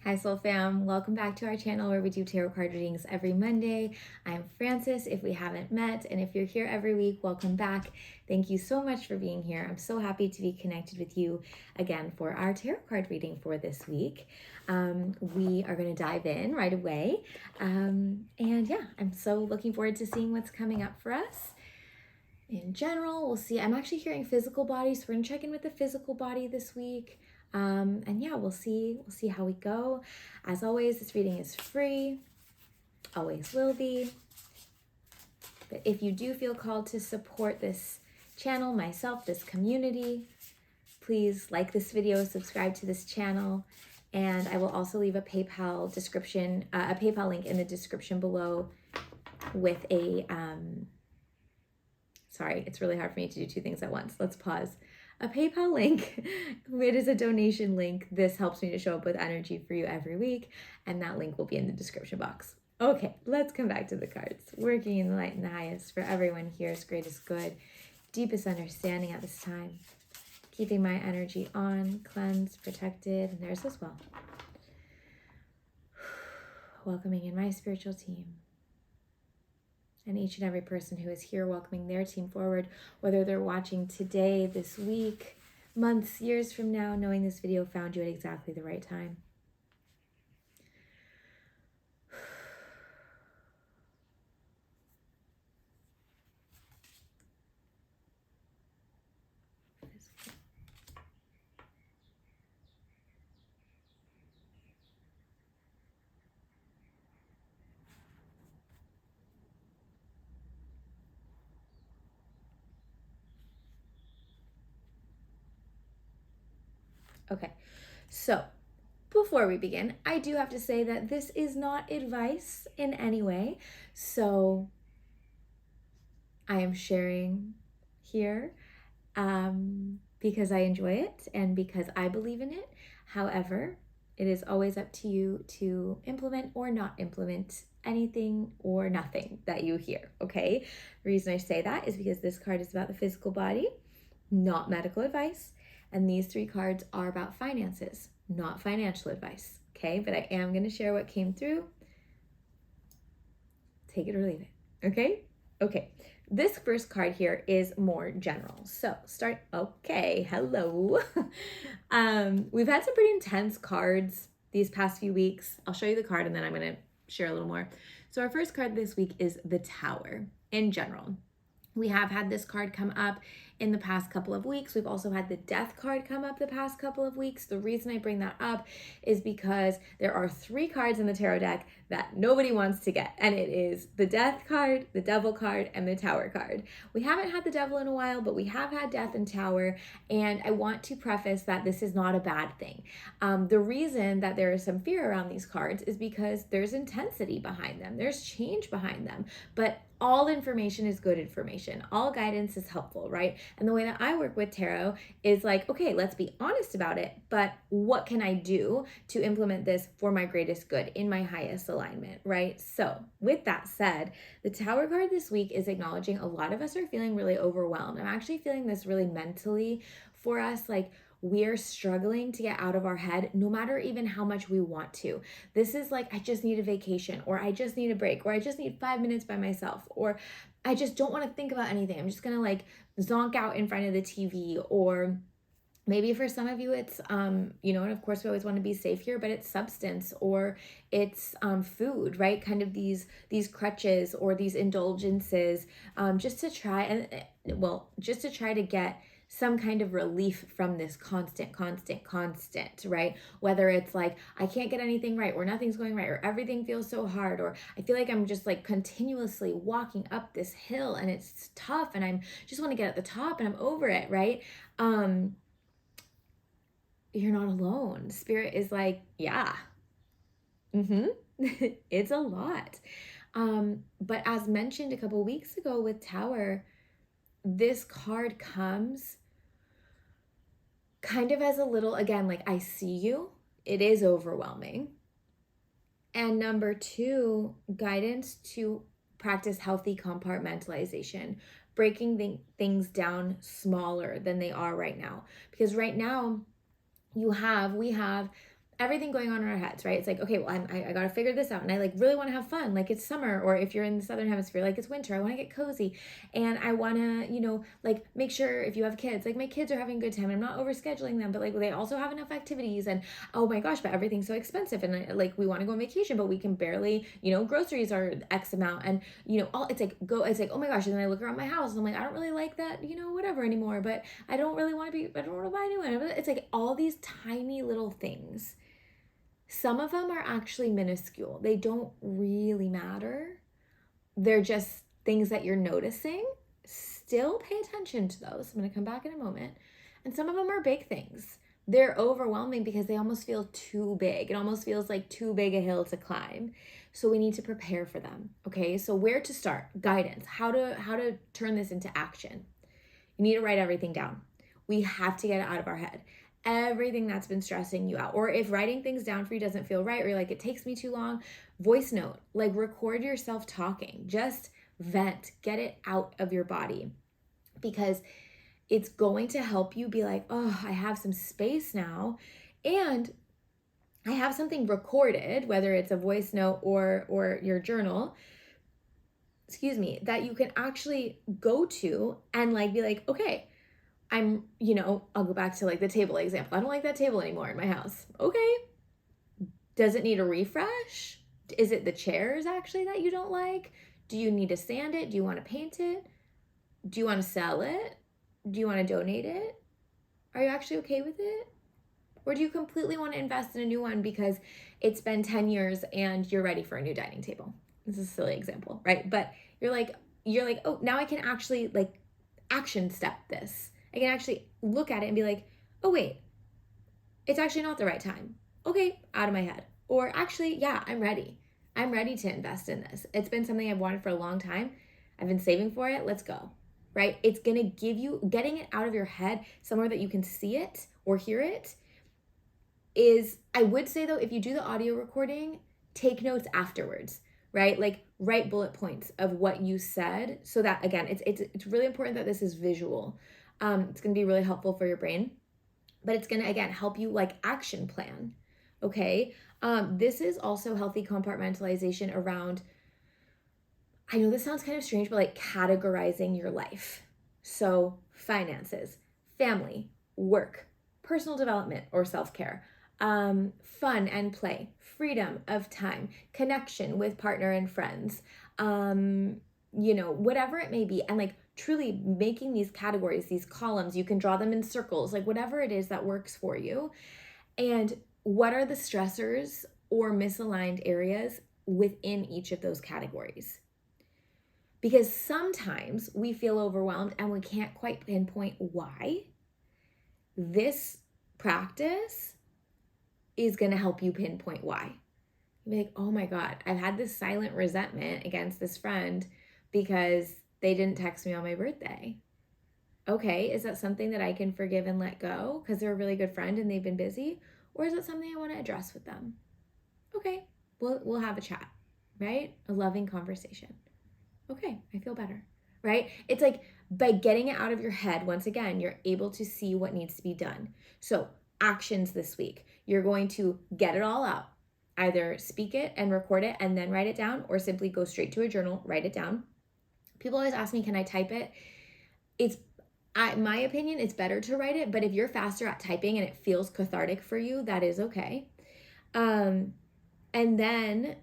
Hi Soul Fam, welcome back to our channel where we do tarot card readings every Monday. I'm Frances, if we haven't met, and if you're here every week, welcome back. Thank you so much for being here. I'm so happy to be connected with you again for our tarot card reading for this week. We are going to dive in right away. And yeah, I'm so looking forward to seeing what's coming up for us. In general, we'll see. I'm actually hearing physical body, so we're going to check in with the physical body this week. And yeah, we'll see how we go. As always, this reading is free, always will be. But if you do feel called to support this channel, myself, this community, please like this video, subscribe to this channel, and I will also leave a PayPal link in the description below with a, sorry, it's really hard for me to do two things at once. Let's pause. A PayPal link. It is a donation link. This helps me to show up with energy for you every week, and that link will be in the description box. Okay, let's come back to the cards. Working in the light and the highest for everyone here's greatest good, deepest understanding at this time. Keeping my energy on, cleansed, protected, and theirs as well. Welcoming in my spiritual team. And each and every person who is here, welcoming their team forward, whether they're watching today, this week, months, years from now, knowing this video found you at exactly the right time. Okay, so before we begin, I do have to say that this is not advice in any way. So I am sharing here because I enjoy it and because I believe in it. However, it is always up to you to implement or not implement anything or nothing that you hear, okay? The reason I say that is because this card is about the physical body, not medical advice. And these three cards are about finances, not financial advice, okay? But I am going to share what came through. Take it or leave it, okay? Okay, this first card here is more general. So okay, hello. We've had some pretty intense cards these past few weeks. I'll show you the card and then I'm going to share a little more. So our first card this week is the Tower in general. We have had this card come up in the past couple of weeks. We've also had the Death card come up the past couple of weeks. The reason I bring that up is because there are three cards in the tarot deck that nobody wants to get. And it is the Death card, the Devil card, and the Tower card. We haven't had the Devil in a while, but we have had Death and Tower. And I want to preface that this is not a bad thing. The reason that there is some fear around these cards is because there's intensity behind them. There's change behind them. But all information is good information. All guidance is helpful, right? And the way that I work with tarot is like, okay, let's be honest about it, but what can I do to implement this for my greatest good in my highest alignment, right? So with that said, the Tower card this week is acknowledging a lot of us are feeling really overwhelmed. I'm actually feeling this really mentally for us, like we're struggling to get out of our head no matter even how much we want to. This is like, I just need a vacation, or I just need a break, or I just need 5 minutes by myself, or I just don't want to think about anything. I'm just going to like zonk out in front of the TV. Or maybe for some of you it's, and of course we always want to be safe here, but it's substance or it's food, right? Kind of these crutches or these indulgences, just to try to get some kind of relief from this constant, right? Whether it's like, I can't get anything right, or nothing's going right, or everything feels so hard, or I feel like I'm just like continuously walking up this hill and it's tough and I'm just want to get at the top and I'm over it, right? You're not alone. Spirit is like, yeah, it's a lot. But as mentioned a couple weeks ago with Tower, this card comes kind of as a little, again, like, I see you. It is overwhelming. And number two, guidance to practice healthy compartmentalization, breaking things down smaller than they are right now. Because right now, we have everything going on in our heads, right? It's like, okay, well, I got to figure this out. And I like really want to have fun. Like it's summer, or if you're in the Southern hemisphere, like it's winter, I want to get cozy. And I want to, like make sure if you have kids, like my kids are having a good time. I'm not overscheduling them, but like they also have enough activities. And oh my gosh, but everything's so expensive. And like we want to go on vacation, but we can barely, groceries are X amount. And, it's like, oh my gosh. And then I look around my house and I'm like, I don't really like that, whatever anymore, but I don't want to buy a new one. It's like all these tiny little things. Some of them are actually minuscule. They don't really matter. They're just things that you're noticing. Still pay attention to those. I'm going to come back in a moment. And some of them are big things. They're overwhelming because they almost feel too big. It almost feels like too big a hill to climb. So we need to prepare for them. Okay? So where to start? Guidance. How to turn this into action. You need to write everything down. We have to get it out of our head. Everything that's been stressing you out, or if writing things down for you doesn't feel right, or you're like, it takes me too long, voice note, like record yourself talking, just vent, get it out of your body, because it's going to help you be like, oh, I have some space now, and I have something recorded, whether it's a voice note or your journal, that you can actually go to and like be like, okay, I'll go back to like the table example. I don't like that table anymore in my house. Okay. Does it need a refresh? Is it the chairs actually that you don't like? Do you need to sand it? Do you want to paint it? Do you want to sell it? Do you want to donate it? Are you actually okay with it? Or do you completely want to invest in a new one because it's been 10 years and you're ready for a new dining table? This is a silly example, right? But you're like, oh, now I can actually like action step this. I can actually look at it and be like, oh, wait, it's actually not the right time. Okay, out of my head. Or actually, yeah, I'm ready. I'm ready to invest in this. It's been something I've wanted for a long time. I've been saving for it. Let's go, right? It's going to give you, getting it out of your head somewhere that you can see it or hear it is, I would say though, if you do the audio recording, take notes afterwards, right? Like write bullet points of what you said so that, again, it's really important that this is visual. It's going to be really helpful for your brain, but it's going to, again, help you like action plan. Okay. This is also healthy compartmentalization around, I know this sounds kind of strange, but like categorizing your life. So finances, family, work, personal development or self-care, fun and play, freedom of time, connection with partner and friends, whatever it may be. And like truly making these categories, these columns, you can draw them in circles, like whatever it is that works for you. And what are the stressors or misaligned areas within each of those categories? Because sometimes we feel overwhelmed and we can't quite pinpoint why. This practice is going to help you pinpoint why. You'll be like, oh my God, I've had this silent resentment against this friend because they didn't text me on my birthday. Okay, is that something that I can forgive and let go because they're a really good friend and they've been busy? Or is it something I want to address with them? Okay, we'll have a chat, right? A loving conversation. Okay, I feel better, right? It's like by getting it out of your head, once again, you're able to see what needs to be done. So actions this week, you're going to get it all out. Either speak it and record it and then write it down, or simply go straight to a journal, write it down. People always ask me, can I type it? My opinion, it's better to write it, but if you're faster at typing and it feels cathartic for you, that is okay. And then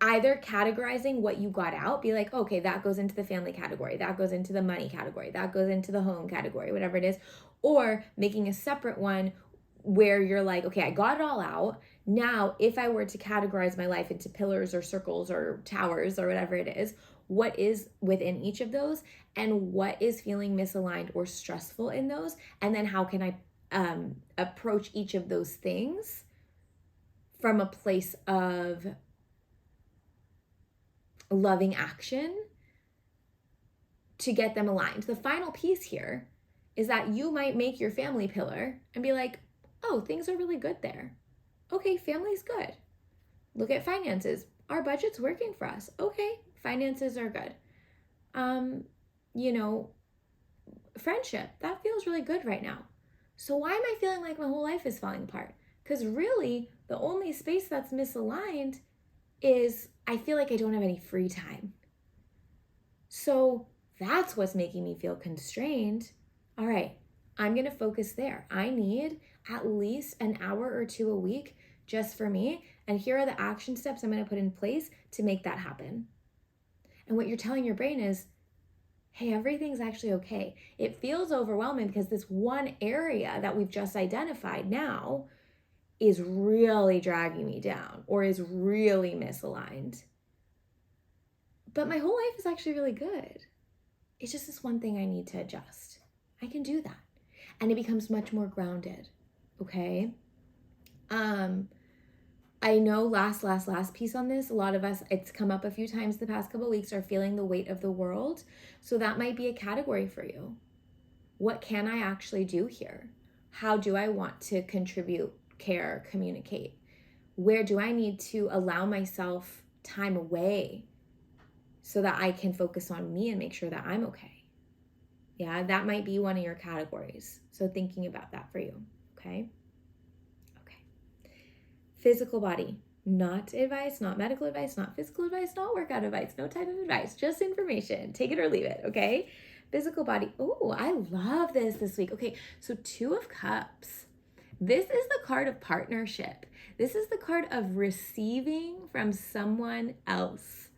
either categorizing what you got out, be like, okay, that goes into the family category, that goes into the money category, that goes into the home category, whatever it is, or making a separate one where you're like, okay, I got it all out. Now, if I were to categorize my life into pillars or circles or towers or whatever it is, what is within each of those and what is feeling misaligned or stressful in those? And then how can I approach each of those things from a place of loving action to get them aligned. The final piece here is that you might make your family pillar and be like, oh, things are really good there. Okay, family's good. Look at finances. Our budget's working for us. Okay, finances are good. Friendship, that feels really good right now. So why am I feeling like my whole life is falling apart? Because really, the only space that's misaligned is I feel like I don't have any free time. So that's what's making me feel constrained. All right, I'm going to focus there. I need at least an hour or two a week just for me. And here are the action steps I'm going to put in place to make that happen. And what you're telling your brain is, hey, everything's actually okay. It feels overwhelming because this one area that we've just identified now is really dragging me down or is really misaligned. But my whole life is actually really good. It's just this one thing I need to adjust. I can do that. And it becomes much more grounded. Okay? I know last piece on this, a lot of us, it's come up a few times the past couple of weeks, are feeling the weight of the world. So that might be a category for you. What can I actually do here? How do I want to contribute, care, communicate? Where do I need to allow myself time away so that I can focus on me and make sure that I'm okay? Yeah, that might be one of your categories. So thinking about that for you, okay? Physical body, not advice, not medical advice, not physical advice, not workout advice, no type of advice, just information. Take it or leave it, okay? Physical body. Oh, I love this week. Okay, so 2 of Cups. This is the card of partnership. This is the card of receiving from someone else.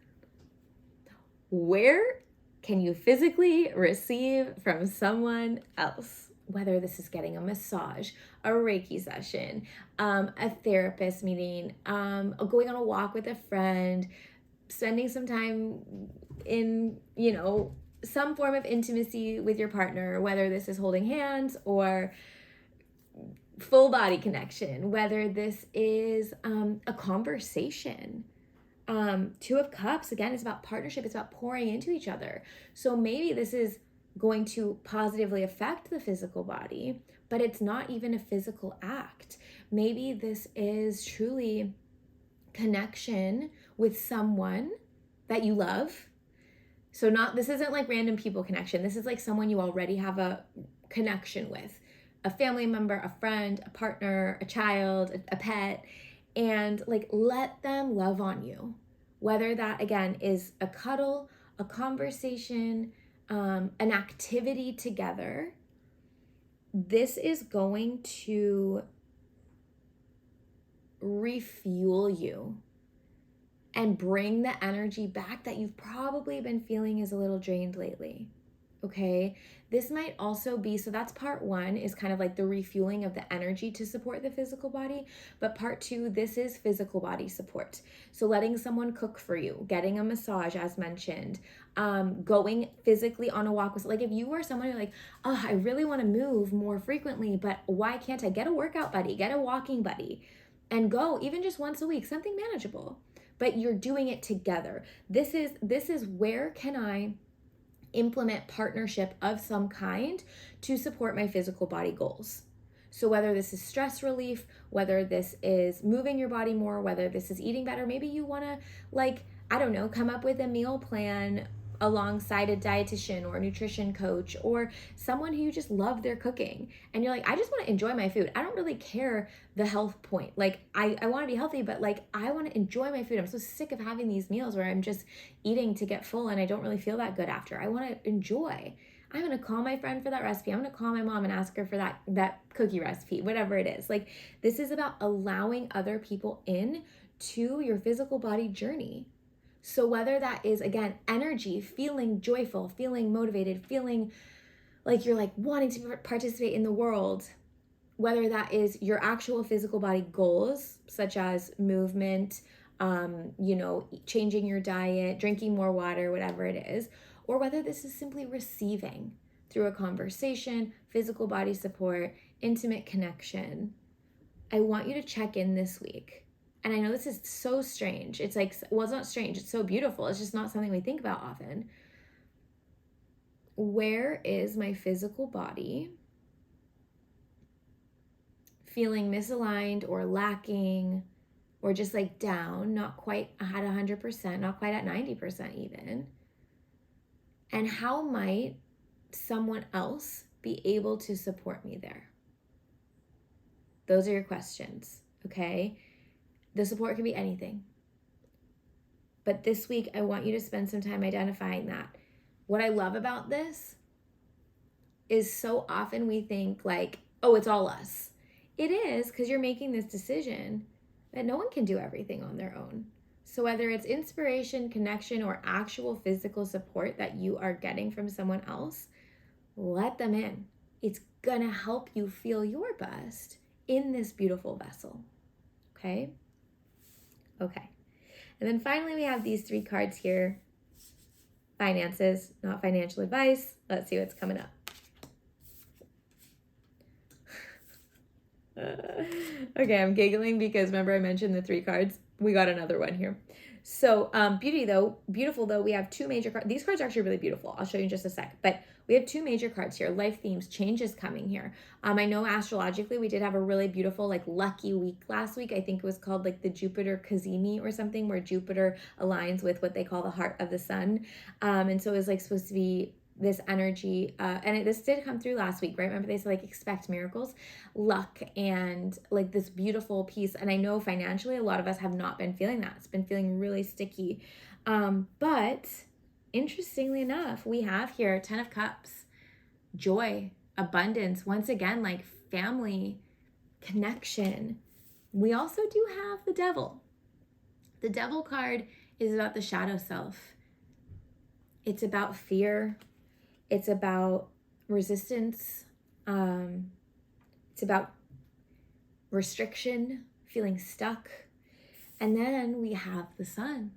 Where can you physically receive from someone else? Whether this is getting a massage, a Reiki session, a therapist meeting, going on a walk with a friend, spending some time in, some form of intimacy with your partner, whether this is holding hands or full body connection, whether this is a conversation. 2 of Cups, again, is about partnership. It's about pouring into each other. So maybe this is going to positively affect the physical body, but it's not even a physical act. Maybe this is truly connection with someone that you love. So this isn't like random people connection. This is like someone you already have a connection with, a family member, a friend, a partner, a child, a pet, and like let them love on you. Whether that, again, is a cuddle, a conversation, an activity together, this is going to refuel you and bring the energy back that you've probably been feeling is a little drained lately. Okay, this might also be, so that's part 1 is kind of like the refueling of the energy to support the physical body. But part 2, this is physical body support. So letting someone cook for you, getting a massage as mentioned, going physically on a walk with, like if you are someone who's like, oh, I really want to move more frequently, but why can't I? Get a workout buddy, get a walking buddy, and go even just once a week, something manageable. But you're doing it together. This is where can I implement partnership of some kind to support my physical body goals. So whether this is stress relief, whether this is moving your body more, whether this is eating better, maybe you want to, come up with a meal plan alongside a dietitian or a nutrition coach or someone who you just love their cooking. And you're like, I just want to enjoy my food. I don't really care the health point. Like I want to be healthy, but like I want to enjoy my food. I'm so sick of having these meals where I'm just eating to get full and I don't really feel that good after. I want to enjoy. I'm going to call my friend for that recipe. I'm going to call my mom and ask her for that cookie recipe, whatever it is. Like this is about allowing other people in to your physical body journey. So whether that is, again, energy, feeling joyful, feeling motivated, feeling like you're like wanting to participate in the world, whether that is your actual physical body goals, such as movement, changing your diet, drinking more water, whatever it is, or whether this is simply receiving through a conversation, physical body support, intimate connection. I want you to check in this week. And I know this is so strange. It's like, well, it's not strange. It's so beautiful. It's just not something we think about often. Where is my physical body feeling misaligned or lacking or just like down, not quite at 100%, not quite at 90% even? And how might someone else be able to support me there? Those are your questions, okay? The support can be anything. But this week, I want you to spend some time identifying that. What I love about this is so often we think like, oh, it's all us. It is, because you're making this decision that no one can do everything on their own. So whether it's inspiration, connection, or actual physical support that you are getting from someone else, let them in. It's gonna help you feel your best in this beautiful vessel. Okay? Okay. And then finally, we have these 3 cards here. Finances, not financial advice. Let's see what's coming up. Okay, I'm giggling because remember I mentioned the 3 cards? We got another one here. So beautiful though, we have 2 major cards. These cards are actually really beautiful. I'll show you in just a sec. But we have 2 major cards here. Life themes, changes coming here. I know astrologically we did have a really beautiful like lucky week last week. I think it was called like the Jupiter Kazemi or something, where Jupiter aligns with what they call the heart of the sun. And so it was like supposed to be this energy, this did come through last week, right? Remember they said like expect miracles, luck, and like this beautiful piece. And I know financially a lot of us have not been feeling that. It's been feeling really sticky. But interestingly enough, we have here 10 of Cups, joy, abundance, once again, like family, connection. We also do have the Devil. The Devil card is about the shadow self. It's about fear. It's about resistance. It's about restriction, feeling stuck. And then we have the Sun,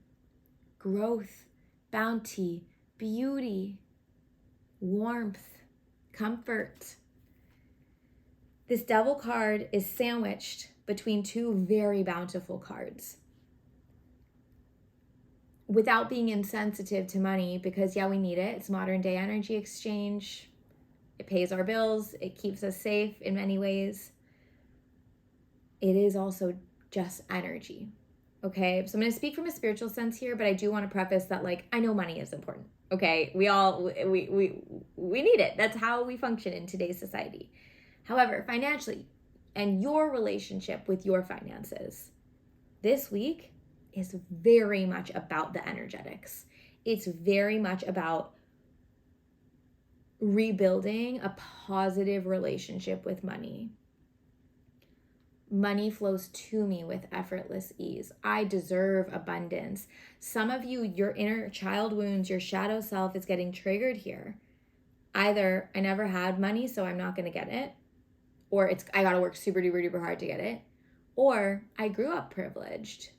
growth, bounty, beauty, warmth, comfort. This Devil card is sandwiched between 2 very bountiful cards. Without being insensitive to money, because yeah, we need it. It's modern day energy exchange. It pays our bills. It keeps us safe in many ways. It is also just energy. Okay, so I'm going to speak from a spiritual sense here, but I do want to preface that like I know money is important. Okay, we need it. That's how we function in today's society. However, financially and your relationship with your finances this week is very much about the energetics. It's very much about rebuilding a positive relationship with money. Money flows to me with effortless ease. I deserve abundance. Some of you, your inner child wounds, your shadow self is getting triggered here. Either I never had money, so I'm not going to get it, or it's I got to work super duper duper hard to get it, or I grew up privileged,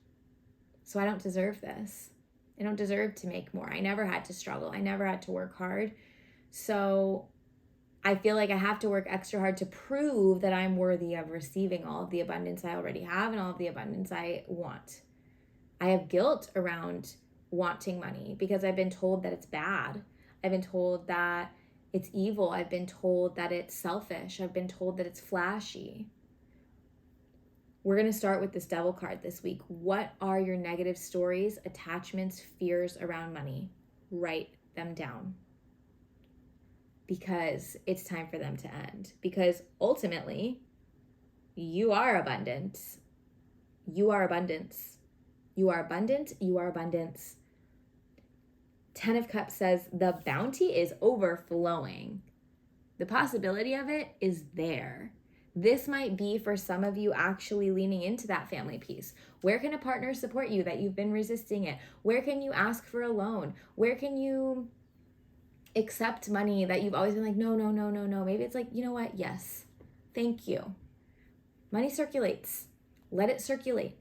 so I don't deserve this. I don't deserve to make more. I never had to struggle. I never had to work hard. So I feel like I have to work extra hard to prove that I'm worthy of receiving all of the abundance I already have and all of the abundance I want. I have guilt around wanting money because I've been told that it's bad. I've been told that it's evil. I've been told that it's selfish. I've been told that it's flashy. We're going to start with this Devil card this week. What are your negative stories, attachments, fears around money? Write them down. Because it's time for them to end. Because ultimately, you are abundance. You are abundance. You are abundant. You are abundance. 10 of Cups says the bounty is overflowing. The possibility of it is there. This might be for some of you actually leaning into that family piece. Where can a partner support you that you've been resisting it? Where can you ask for a loan? Where can you accept money that you've always been like, no. Maybe it's like, you know what? Yes. Thank you. Money circulates. Let it circulate,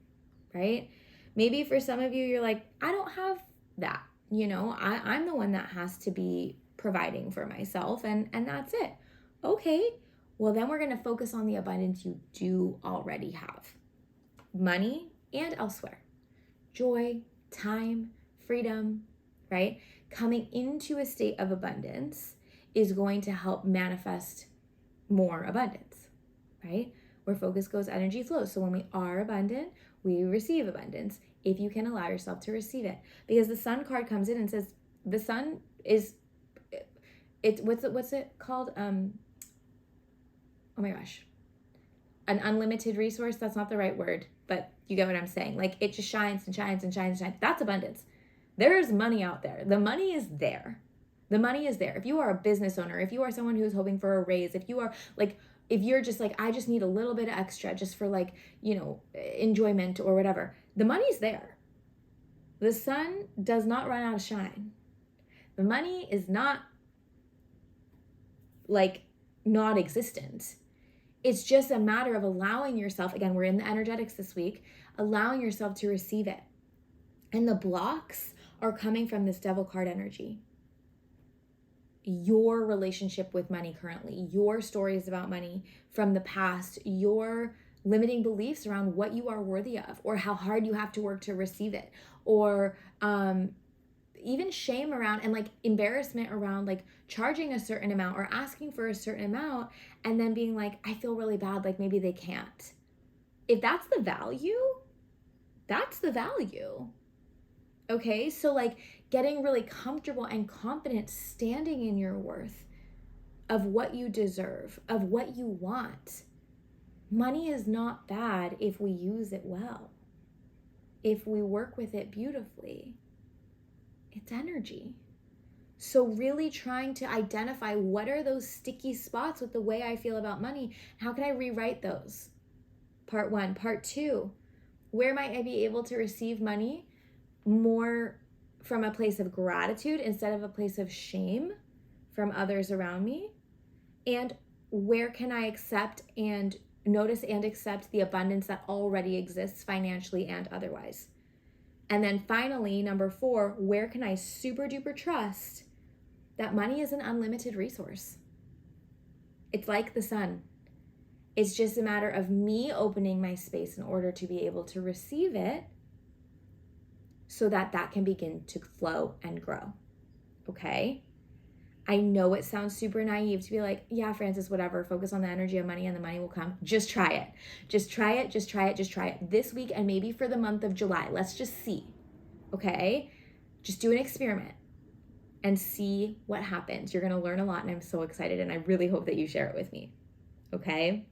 right? Maybe for some of you, you're like, I don't have that. I'm the one that has to be providing for myself and that's it. Okay. Well, then we're going to focus on the abundance you do already have. Money and elsewhere. Joy, time, freedom, right? Coming into a state of abundance is going to help manifest more abundance, right? Where focus goes, energy flows. So when we are abundant, we receive abundance if you can allow yourself to receive it. Because the Sun card comes in and says the Sun is, what's it called? Oh my gosh. an unlimited resource. That's not the right word, but you get what I'm saying. Like it just shines and shines and shines and shines. That's abundance. There's money out there. The money is there. The money is there. If you are a business owner, if you are someone who's hoping for a raise, if you are like, if you're just like, I just need a little bit of extra just for like, you know, enjoyment or whatever, the money's there. The sun does not run out of shine. The money is not like non-existent. It's just a matter of allowing yourself, again, we're in the energetics this week, allowing yourself to receive it. And the blocks are coming from this devil card energy. Your relationship with money currently, your stories about money from the past, your limiting beliefs around what you are worthy of, or how hard you have to work to receive it, or even shame around and like embarrassment around like charging a certain amount or asking for a certain amount and then being like, I feel really bad, like maybe they can't. If that's the value, that's the value. Okay, so like getting really comfortable and confident standing in your worth of what you deserve, of what you want. Money is not bad if we use it well, if we work with it beautifully. It's energy. So really trying to identify what are those sticky spots with the way I feel about money. How can I rewrite those? Part one. Part two, where might I be able to receive money more from a place of gratitude instead of a place of shame from others around me? And where can I accept and notice and accept the abundance that already exists financially and otherwise? And then finally, number four, where can I super duper trust that money is an unlimited resource? It's like the sun. It's just a matter of me opening my space in order to be able to receive it so that that can begin to flow and grow. Okay? I know it sounds super naive to be like, yeah, Frances, whatever, focus on the energy of money and the money will come. Just try it. Just try it. Just try it. Just try it this week and maybe for the month of July. Let's just see. Okay? Just do an experiment and see what happens. You're going to learn a lot and I'm so excited and I really hope that you share it with me. Okay?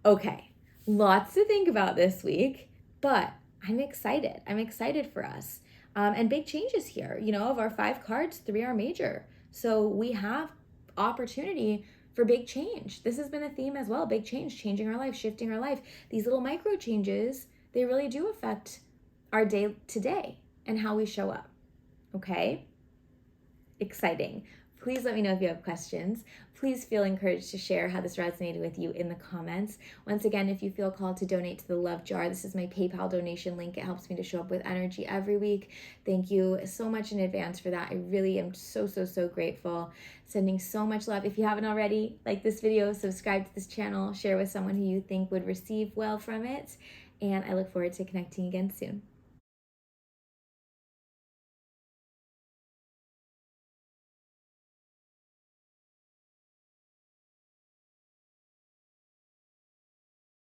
Okay. Lots to think about this week, but I'm excited. I'm excited for us. And big changes here. You know, of our 5 cards, 3 are major. So we have opportunity for big change. This has been a theme as well. Big change, changing our life, shifting our life. These little micro changes, they really do affect our day to day and how we show up. Okay? Exciting. Please let me know if you have questions. Please feel encouraged to share how this resonated with you in the comments. Once again, if you feel called to donate to the Love Jar, this is my PayPal donation link. It helps me to show up with energy every week. Thank you so much in advance for that. I really am so grateful. Sending so much love. If you haven't already, like this video, subscribe to this channel, share with someone who you think would receive well from it. And I look forward to connecting again soon.